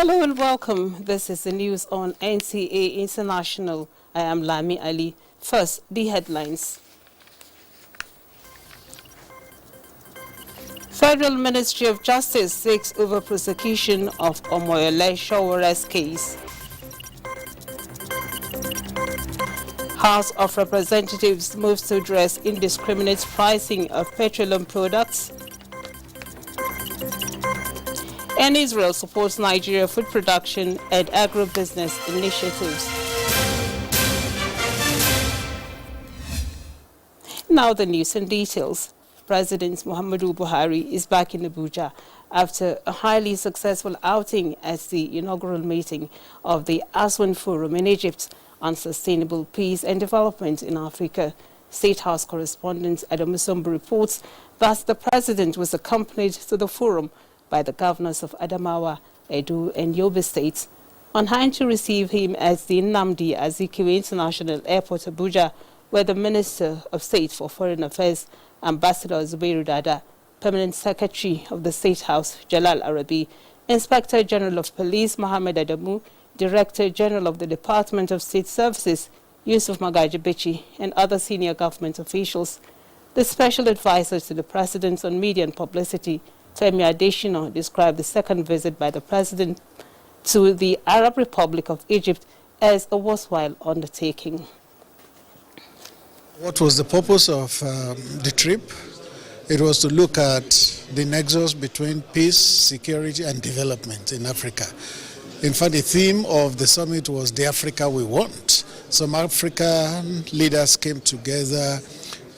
Hello and welcome. This is the news on NCA International. I am Lami Ali. First, the headlines. Federal Ministry of Justice seeks over prosecution of Omoyele Showore's case. House of Representatives moves to address indiscriminate pricing of petroleum products. And Israel supports Nigeria food production and agribusiness initiatives. Now the news and details. President Muhammadu Buhari is back in Abuja after a highly successful outing at the inaugural meeting of the ASEAN Forum in Egypt on Sustainable Peace and Development in Africa. State House correspondent Adam Musumbu reports that the president was accompanied to the forum by the governors of Adamawa, Edo and Yobe states. On hand to receive him at the Nnamdi Azikiwe International Airport, Abuja, were the Minister of State for Foreign Affairs, Ambassador Zubairu Dada, Permanent Secretary of the State House, Jalal Arabi, Inspector General of Police, Mohammed Adamu, Director General of the Department of State Services, Yusuf Magajibichi, and other senior government officials. The Special Advisor to the President on Media and Publicity, Femi Adesina, described the second visit by the President to the Arab Republic of Egypt as a worthwhile undertaking. What was the purpose of the trip? It was to look at the nexus between peace, security and development in Africa. In fact, the theme of the summit was the Africa we want. Some African leaders came together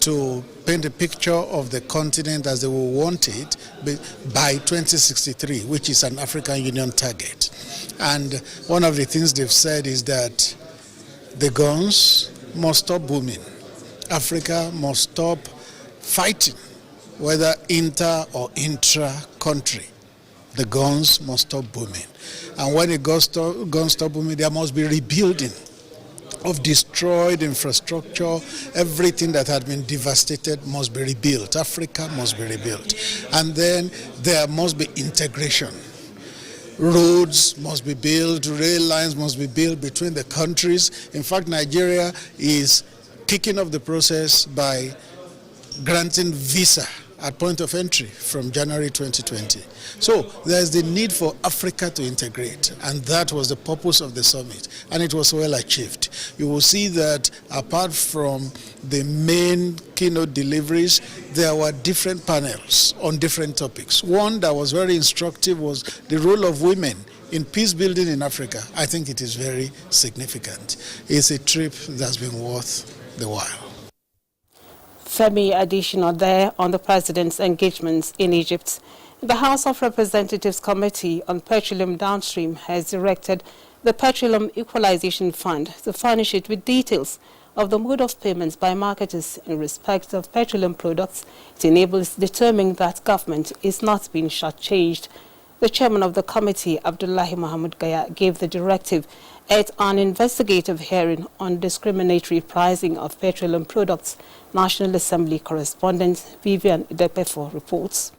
to paint a picture of the continent as they will want it by 2063, which is an African Union target. And one of the things they've said is that the guns must stop booming. Africa must stop fighting, whether inter or intra-country. The guns must stop booming. And when the guns stop booming, there must be rebuilding of destroyed infrastructure. Everything that had been devastated must be rebuilt. Africa must be rebuilt. And then there must be integration. Roads must be built, rail lines must be built between the countries. In fact, Nigeria is kicking off the process by granting visa at point of entry from January 2020. So there's the need for Africa to integrate, and that was the purpose of the summit, and it was well achieved. You will see that apart from the main keynote deliveries, there were different panels on different topics. One that was very instructive was the role of women in peace building in Africa. I think it is very significant. It's a trip that's been worth the while. Femi Adesina there on the President's engagements in Egypt. The House of Representatives Committee on Petroleum Downstream has directed the Petroleum Equalization Fund to furnish it with details of the mode of payments by marketers in respect of petroleum products to enable it to determine that government is not being shortchanged. The chairman of the committee, Abdullahi Mohammed Gaya, gave the directive at an investigative hearing on discriminatory pricing of petroleum products. National Assembly correspondent Vivian Idepefo reports.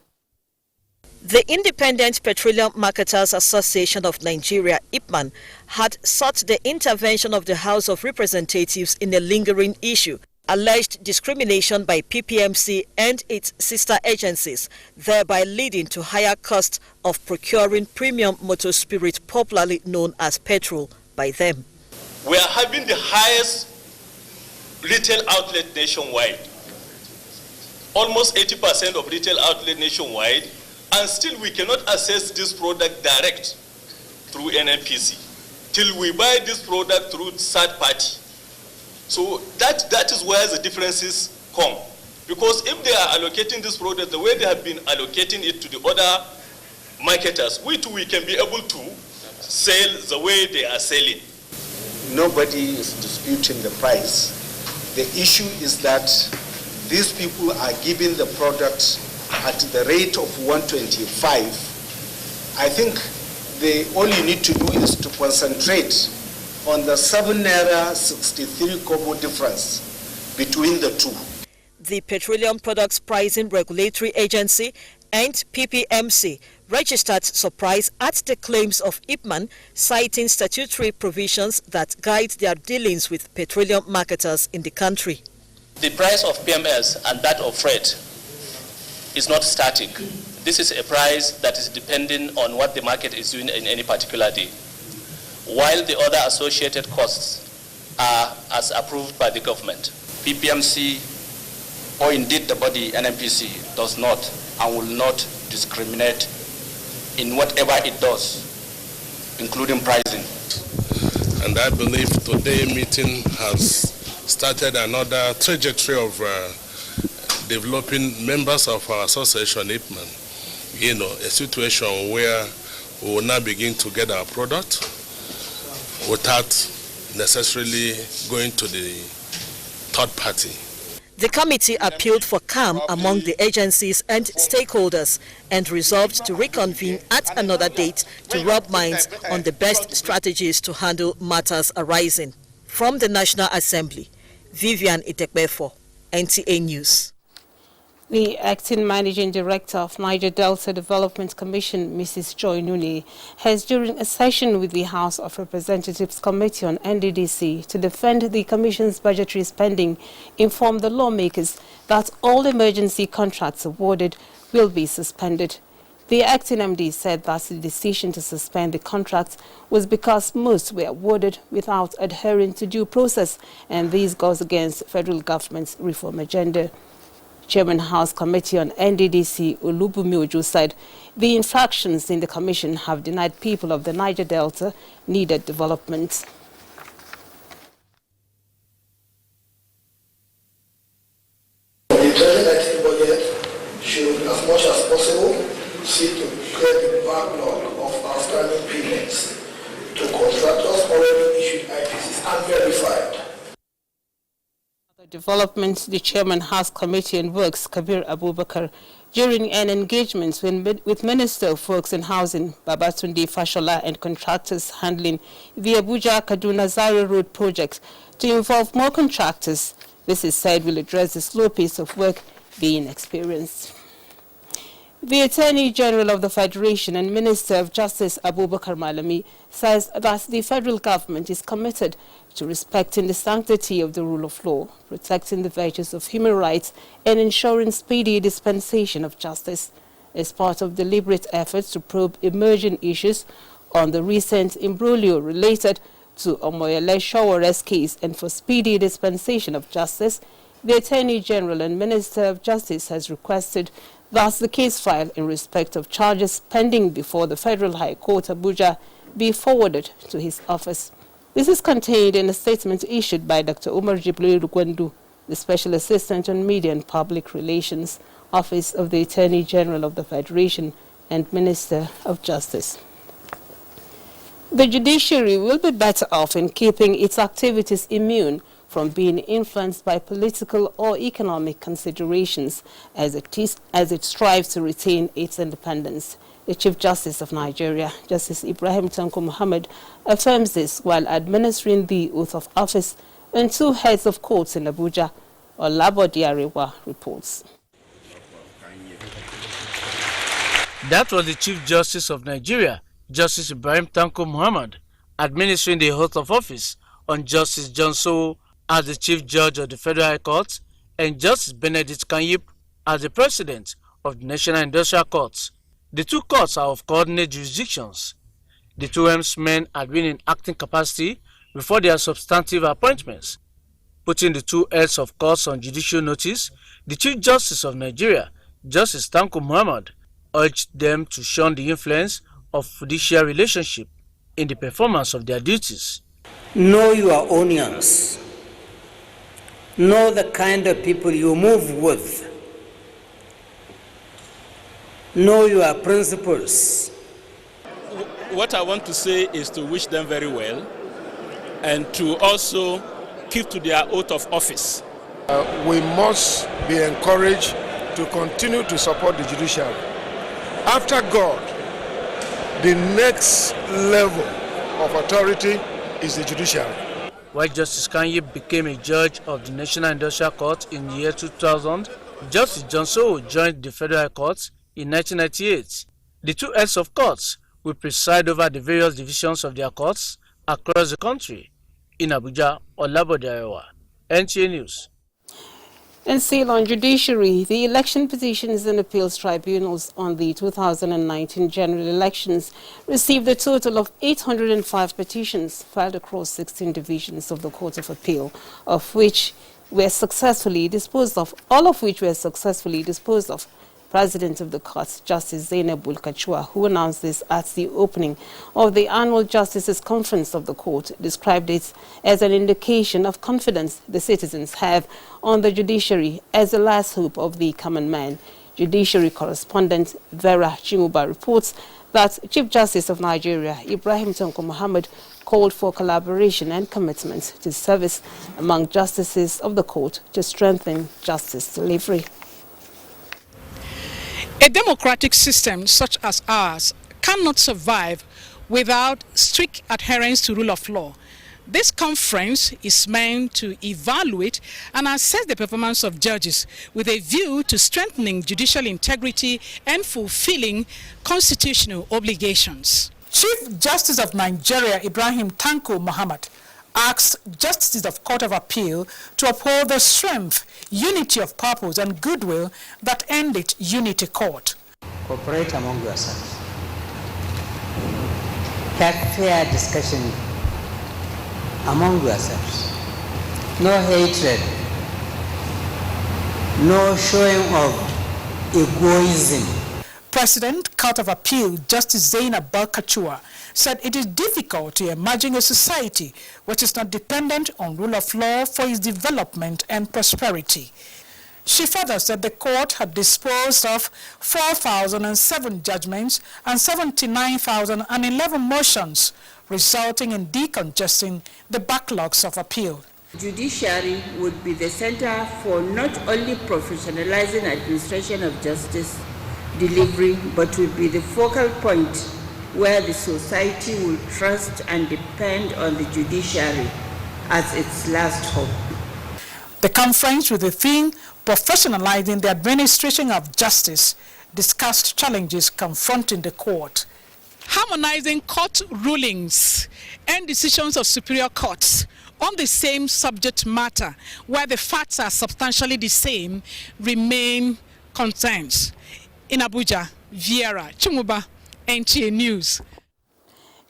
The Independent Petroleum Marketers Association of Nigeria, IPMAN, had sought the intervention of the House of Representatives in a lingering issue, alleged discrimination by PPMC and its sister agencies, thereby leading to higher costs of procuring premium motor spirit, popularly known as petrol, by them. We are having the highest retail outlet nationwide, almost 80% of retail outlet nationwide, and still we cannot access this product direct through NNPC till we buy this product through third party. So that is where the differences come, because if they are allocating this product the way they have been allocating it to the other marketers, we too we can be able to sell the way they are selling. Nobody is disputing the price. The issue is that these people are giving the product at the rate of 125. I think all you need to do is to concentrate on the 7 naira 63 kobo difference between the two. The Petroleum Products Pricing Regulatory Agency and PPMC registered surprise at the claims of Ipman, citing statutory provisions that guide their dealings with petroleum marketers in the country. The price of PMS and that of freight is not static. This is a price that is depending on what the market is doing in any particular day, while the other associated costs are as approved by the government. PPMC, or indeed the body NNPC, does not and will not discriminate in whatever it does, including pricing. And I believe today's meeting has started another trajectory of developing members of our association, Ipman. You know, a situation where we will now begin to get our product without necessarily going to the third party. The committee appealed for calm among the agencies and stakeholders and resolved to reconvene at another date to rub minds on the best strategies to handle matters arising. From the National Assembly, Vivian Itekbefo, NTA News. The acting managing director of Niger Delta Development Commission, Mrs. Joy Nuni, has, during a session with the House of Representatives Committee on NDDC to defend the Commission's budgetary spending, informed the lawmakers that all emergency contracts awarded will be suspended. The acting MD said that the decision to suspend the contracts was because most were awarded without adhering to due process, and this goes against federal government's reform agenda. Chairman House Committee on NDDC Olubumi Ojo said the infractions in the commission have denied people of the Niger Delta needed development. The 2019 budget should, as much as possible, seek to clear the backlog of outstanding payments to contractors already issued IPCs and verified. Development, the Chairman House Committee on Works, Kabir Abubakar, during an engagement with Minister of Works and Housing, Babatunde Fashola, and contractors handling the Abuja-Kaduna Zaria Road project to involve more contractors. This is said will address the slow pace of work being experienced. The Attorney General of the Federation and Minister of Justice Abubakar Malami says that the federal government is committed to respecting the sanctity of the rule of law, protecting the virtues of human rights, and ensuring speedy dispensation of justice. As part of deliberate efforts to probe emerging issues on the recent imbroglio related to Omoyele Showore's case and for speedy dispensation of justice, the Attorney General and Minister of Justice has requested that the case file in respect of charges pending before the Federal High Court Abuja be forwarded to his office. This is contained in a statement issued by Dr. Umar Jibril Rugwendu, the Special Assistant on Media and Public Relations, Office of the Attorney General of the Federation and Minister of Justice. The judiciary will be better off in keeping its activities immune from being influenced by political or economic considerations as it strives to retain its independence. The Chief Justice of Nigeria, Justice Ibrahim Tanko Muhammad, affirms this while administering the oath of office and two heads of courts in Abuja. Olabode Arewa reports. That was the Chief Justice of Nigeria, Justice Ibrahim Tanko Muhammad, administering the oath of office on Justice John Sowo as the Chief Judge of the Federal High Court and Justice Benedict Kanyip as the President of the National Industrial Courts. The two courts are of coordinate jurisdictions. The two men had been in acting capacity before their substantive appointments. Putting the two heads of courts on judicial notice, the Chief Justice of Nigeria, Justice Tanko Muhammad, urged them to shun the influence of fiduciary relationship in the performance of their duties. Know your onions. Know the kind of people you move with. Know your principles. What I want to say is to wish them very well and to also keep to their oath of office. We must be encouraged to continue to support the judiciary. After God, the next level of authority is the judiciary. While Justice Kanyip became a judge of the National Industrial Court in the year 2000, Justice John Sowo joined the Federal High Court in 1998. The two heads of courts will preside over the various divisions of their courts across the country. In Abuja, Olabode Ayowa, NTA News. And still on judiciary, the election petitions and appeals tribunals on the 2019 general elections received a total of 805 petitions filed across 16 divisions of the Court of Appeal, all of which were successfully disposed of. President of the Court, Justice Zainab Bulkachua, who announced this at the opening of the annual Justices Conference of the Court, described it as an indication of confidence the citizens have on the judiciary as the last hope of the common man. Judiciary correspondent Vera Chimuba reports that Chief Justice of Nigeria, Ibrahim Tanko Muhammad, called for collaboration and commitment to service among justices of the court to strengthen justice delivery. A democratic system such as ours cannot survive without strict adherence to rule of law. This conference is meant to evaluate and assess the performance of judges with a view to strengthening judicial integrity and fulfilling constitutional obligations. Chief Justice of Nigeria, Ibrahim Tanko Muhammad, asked Justices of Court of Appeal to uphold the strength, unity of purpose and goodwill that ended Unity Court. Cooperate among yourselves. Have fair discussion among yourselves. No hatred, no showing of egoism. President, Court of Appeal, Justice Zainab Bulkachua, said it is difficult to imagine a society which is not dependent on rule of law for its development and prosperity. She further said the court had disposed of 4,007 judgments and 79,011 motions, resulting in decongesting the backlogs of appeal. Judiciary would be the center for not only professionalizing administration of justice delivery, but will be the focal point where the society will trust and depend on the judiciary as its last hope. The conference, with the theme Professionalizing the Administration of Justice, discussed challenges confronting the court. Harmonizing court rulings and decisions of superior courts on the same subject matter, where the facts are substantially the same, remain concerns. In Abuja, Vera Chimuba, NTA News.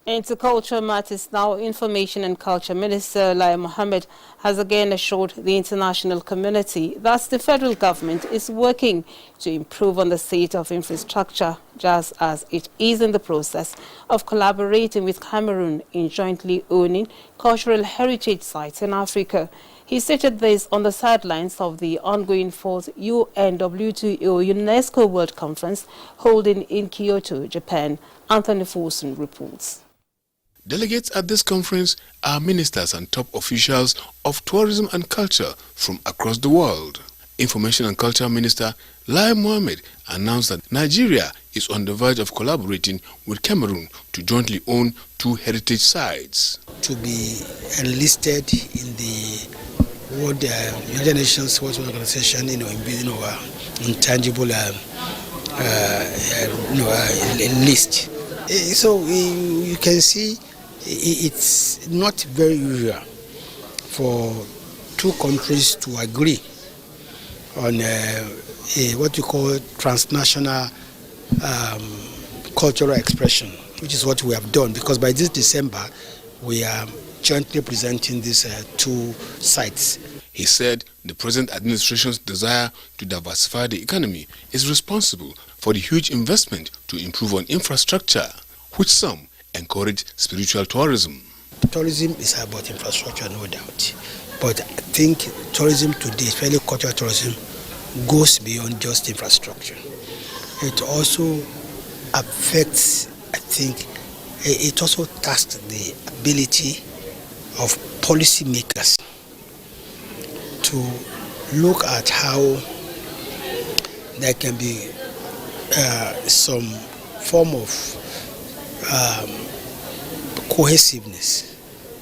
Into culture matters now, Information and Culture Minister Lai Mohammed has again assured the international community that the federal government is working to improve on the state of infrastructure, just as it is in the process of collaborating with Cameroon in jointly owning cultural heritage sites in Africa. He stated this on the sidelines of the ongoing 4th UNWTO UNESCO World Conference holding in Kyoto, Japan. Anthony Forson reports. Delegates at this conference are ministers and top officials of tourism and culture from across the world. Information and Culture Minister Lai Mohammed announced that Nigeria is on the verge of collaborating with Cameroon to jointly own 2 heritage sites. To be enlisted in the World United Nations Sports Organization, in intangible list. So you can see it's not very usual for 2 countries to agree on what you call transnational cultural expression, which is what we have done, because by this December we are jointly presenting these 2 sites. He said the present administration's desire to diversify the economy is responsible for the huge investment to improve on infrastructure, which some encourage spiritual tourism. Tourism is about infrastructure, no doubt. But I think tourism today, especially cultural tourism, goes beyond just infrastructure. It also affects, I think, it also tasks the ability of policymakers to look at how there can be some form of cohesiveness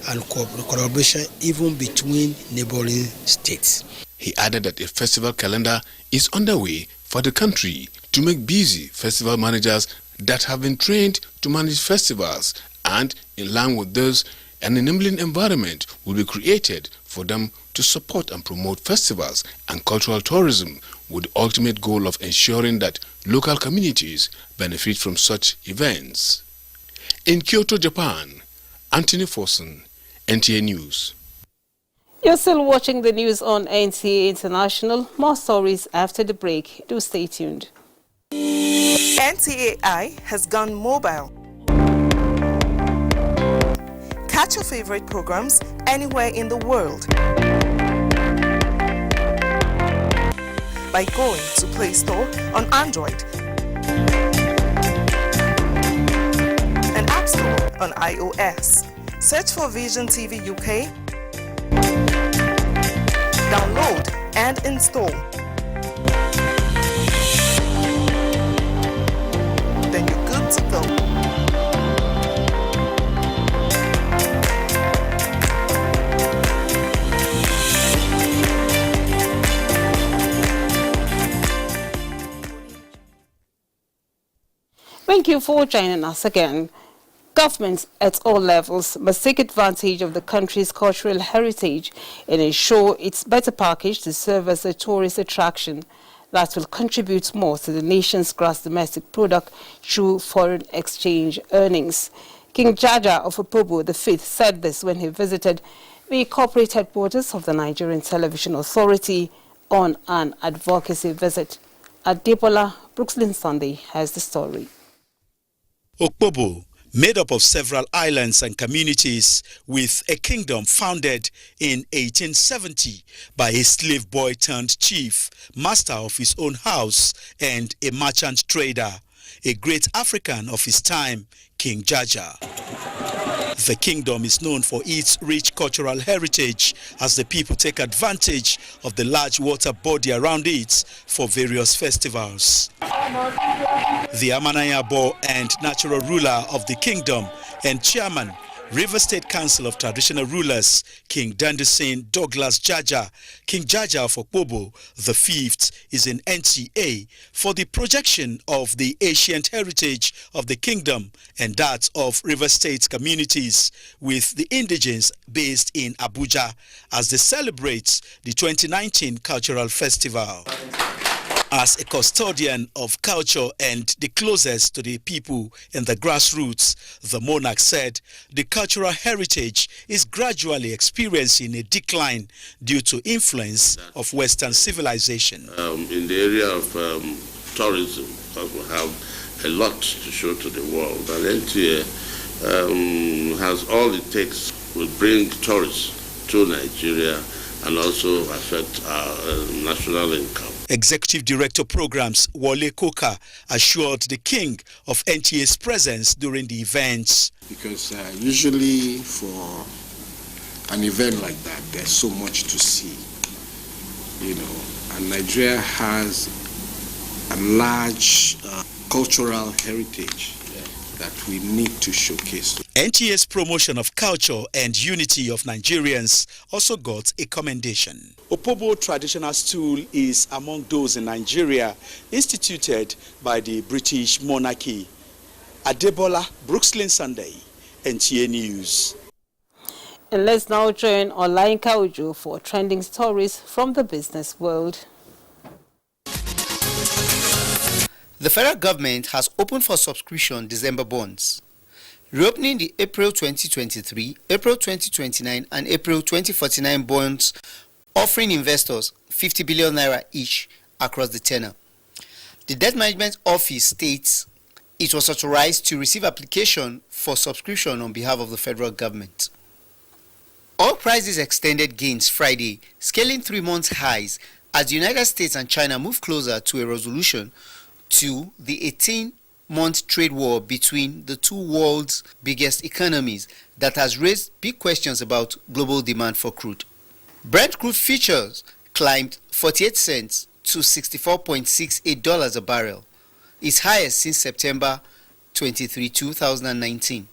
and collaboration even between neighboring states. He added that a festival calendar is underway for the country to make busy festival managers that have been trained to manage festivals, and in line with this, an enabling environment will be created for them to support and promote festivals and cultural tourism, with the ultimate goal of ensuring that local communities benefit from such events. In Kyoto, Japan, Anthony Forson, NTA News. You're still watching the news on NTA International. More stories after the break. Do stay tuned. NTAI has gone mobile. Catch your favorite programs anywhere in the world by going to Play Store on Android and App Store on iOS. Search for Vision TV UK, download and install. Then you're good to go. Thank you for joining us again. Governments at all levels must take advantage of the country's cultural heritage and ensure it's better packaged to serve as a tourist attraction that will contribute more to the nation's gross domestic product through foreign exchange earnings. King Jaja of Opobo V said this when he visited the corporate headquarters of the Nigerian Television Authority on an advocacy visit. Adebola Brooklyn Sunday has the story. Opobo, made up of several islands and communities, with a kingdom founded in 1870 by a slave boy turned chief, master of his own house and a merchant trader, a great African of his time, King Jaja. The kingdom is known for its rich cultural heritage, as the people take advantage of the large water body around it for various festivals. The Amanayabo and natural ruler of the kingdom and chairman, River State Council of Traditional Rulers, King Dandusin Douglas Jaja, King Jaja of Opobo the Fifth, is in NTA for the projection of the ancient heritage of the kingdom and that of River State communities, with the indigenes based in Abuja, as they celebrate the 2019 Cultural Festival. As a custodian of culture and the closest to the people in the grassroots, the monarch said the cultural heritage is gradually experiencing a decline due to influence of Western civilization. In the area of tourism, we have a lot to show to the world, and NTA has all it takes to bring tourists to Nigeria and also affect our national income. Executive Director Programs Wale Koka assured the king of NTA's presence during the events. Because usually for an event like that, there's so much to see, and Nigeria has a large cultural heritage that we need to showcase. NTA's promotion of culture and unity of Nigerians also got a commendation. Opobo traditional stool is among those in Nigeria instituted by the British monarchy. Adebola Brooklyn Sunday, NTA News. And let's now join Olainka Ojo for trending stories from the business world. The federal government has opened for subscription December bonds, reopening the April 2023, April 2029 and April 2049 bonds, offering investors 50 billion naira each across the tenor. The Debt Management Office states it was authorized to receive application for subscription on behalf of the federal government. Oil prices extended gains Friday, scaling 3 months highs as the United States and China move closer to a resolution to the 18-month trade war between the two world's biggest economies that has raised big questions about global demand for crude. Brent crude futures climbed 48 cents to $64.68 a barrel, its highest since September 23, 2019,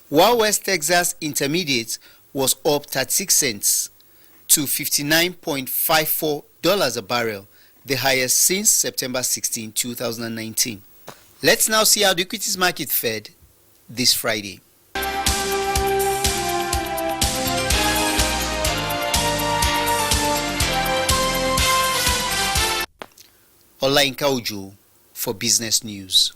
while West Texas Intermediate was up 36 cents to $59.54 a barrel, the highest since September 16, 2019. Let's now see how the equities market fared this Friday. Olainka Ojo for Business News.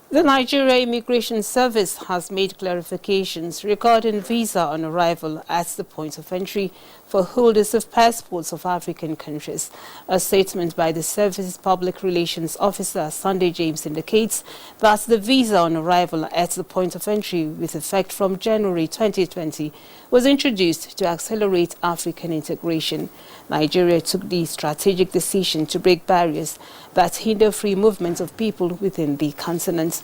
The Nigeria Immigration Service has made clarifications regarding visa on arrival at the point of entry for holders of passports of African countries. A statement by the service's public relations officer, Sunday James, indicates that the visa on arrival at the point of entry with effect from January 2020 was introduced to accelerate African integration. Nigeria took the strategic decision to break barriers that hinder free movement of people within the continent.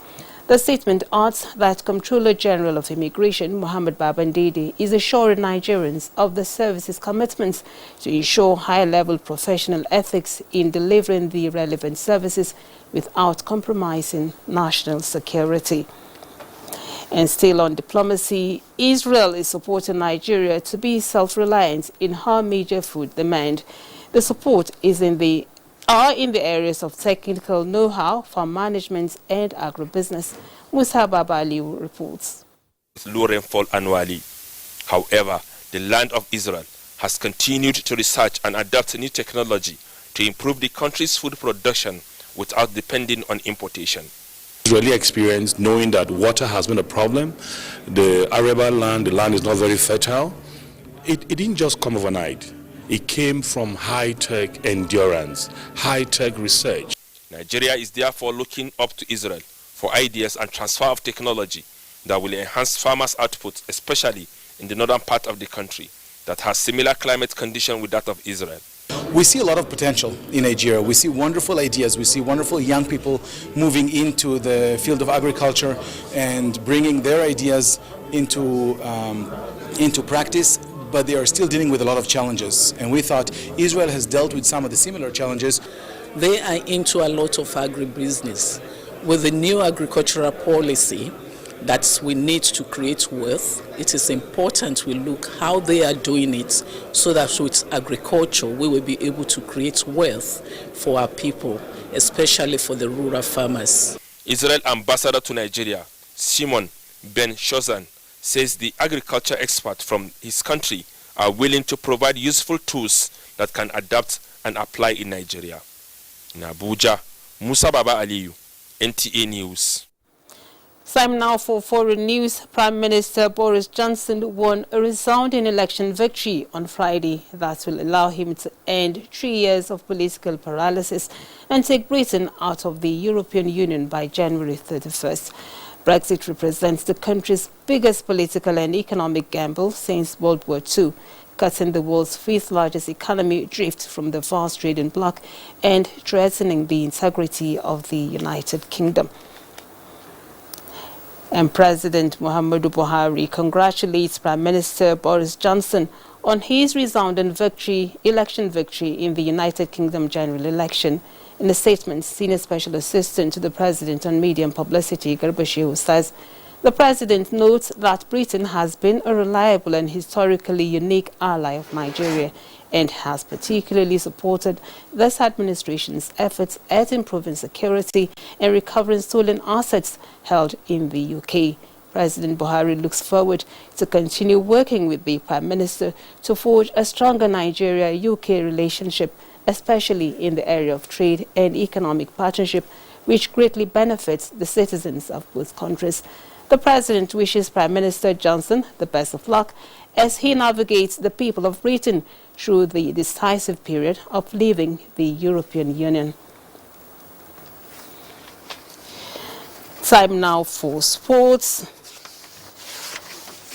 The statement adds that Comptroller General of Immigration, Mohammed Babandede, is assuring Nigerians of the service's commitments to ensure high-level professional ethics in delivering the relevant services without compromising national security. And still on diplomacy, Israel is supporting Nigeria to be self-reliant in her major food demand. The support is in the areas of technical know-how, farm management and agribusiness. Musa Babali reports. Low rainfall annually. However, the land of Israel has continued to research and adapt new technology to improve the country's food production without depending on importation. Israeli experience, knowing that water has been a problem, the arable land, the land is not very fertile, it didn't just come overnight. It came from high-tech endurance, high-tech research. Nigeria is therefore looking up to Israel for ideas and transfer of technology that will enhance farmers' output, especially in the northern part of the country that has similar climate condition with that of Israel. We see a lot of potential in Nigeria. We see wonderful ideas. We see wonderful young people moving into the field of agriculture and bringing their ideas into practice, but they are still dealing with a lot of challenges. And we thought Israel has dealt with some of the similar challenges. They are into a lot of agribusiness. With the new agricultural policy that we need to create wealth, it is important we look how they are doing it so that with agriculture we will be able to create wealth for our people, especially for the rural farmers. Israel ambassador to Nigeria, Simon Ben Shozan, says the agriculture expert from his country are willing to provide useful tools that can adapt and apply in Nigeria. In Abuja, Musa Baba Aliyu, NTA News. Time now for foreign news. Prime Minister Boris Johnson won a resounding election victory on Friday that will allow him to end 3 years of political paralysis and take Britain out of the European Union by January 31st. Brexit represents the country's biggest political and economic gamble since World War II, cutting the world's fifth largest economy adrift from the vast trading bloc and threatening the integrity of the United Kingdom. And President Muhammadu Buhari congratulates Prime Minister Boris Johnson on his resounding election victory in the United Kingdom general election. In a statement, Senior Special Assistant to the President on Media and Publicity, Garbashehu, says the President notes that Britain has been a reliable and historically unique ally of Nigeria and has particularly supported this administration's efforts at improving security and recovering stolen assets held in the UK. President Buhari looks forward to continue working with the Prime Minister to forge a stronger Nigeria-UK relationship, especially in the area of trade and economic partnership, which greatly benefits the citizens of both countries. The President wishes Prime Minister Johnson the best of luck as he navigates the people of Britain through the decisive period of leaving the European Union. Time now for sports.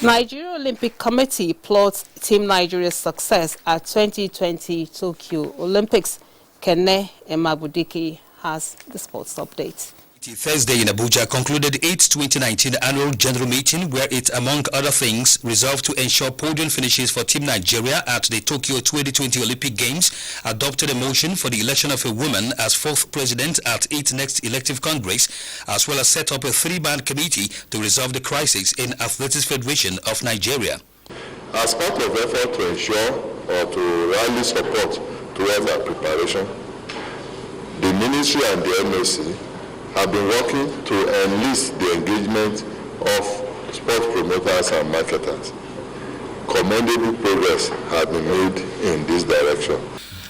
Nigeria Olympic Committee plots Team Nigeria's success at 2020 Tokyo Olympics. Kene Emabudike has the sports update. Thursday in Abuja concluded its 2019 annual general meeting where it, among other things, resolved to ensure podium finishes for Team Nigeria at the Tokyo 2020 Olympic Games, adopted a motion for the election of a woman as fourth president at its next elective congress, as well as set up a three-man committee to resolve the crisis in Athletics Federation of Nigeria. As part of effort to ensure or to rally support towards our preparation, the Ministry and the MSC have been working to enlist the engagement of sports promoters and marketers. Commendable progress has been made in this direction.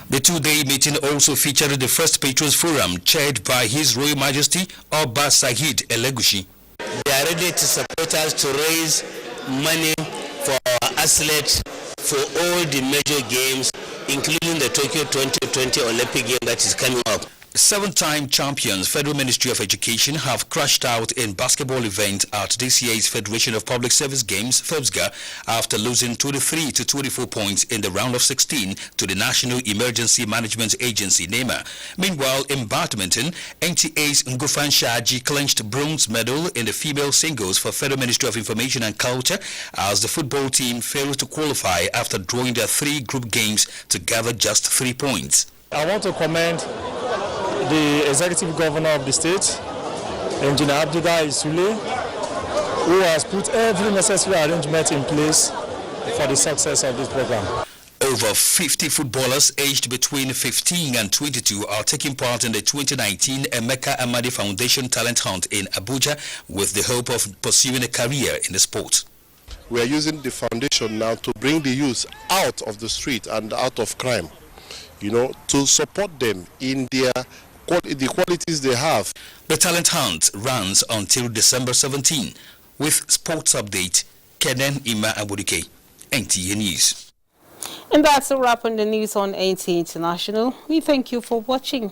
The two-day meeting also featured the first Patrons Forum, chaired by His Royal Majesty Oba Saheed Elegushi. They are ready to support us to raise money for our athletes for all the major games, including the Tokyo 2020 Olympic game that is coming up. Seven-time champions Federal Ministry of Education have crashed out in basketball event at this year's Federation of Public Service Games, FEBSGA, after losing 23 to 24 points in the round of 16 to the National Emergency Management Agency, NEMA. Meanwhile, in badminton, NTA's Ngufan Shaji clinched bronze medal in the female singles for Federal Ministry of Information and Culture as the football team failed to qualify after drawing their 3 group games to gather just 3 points. I want to commend the executive governor of the state, Engineer Abuja Isule, who has put every necessary arrangement in place for the success of this program. Over 50 footballers aged between 15 and 22 are taking part in the 2019 Emeka Amadi Foundation Talent Hunt in Abuja with the hope of pursuing a career in the sport. We are using the foundation now to bring the youth out of the street and out of crime, to support them in the qualities they have. The talent hunt runs until December 17. With sports update, Kenen Ima Abudike, NTA News. And that's a wrap on the news on NTA International. We thank you for watching.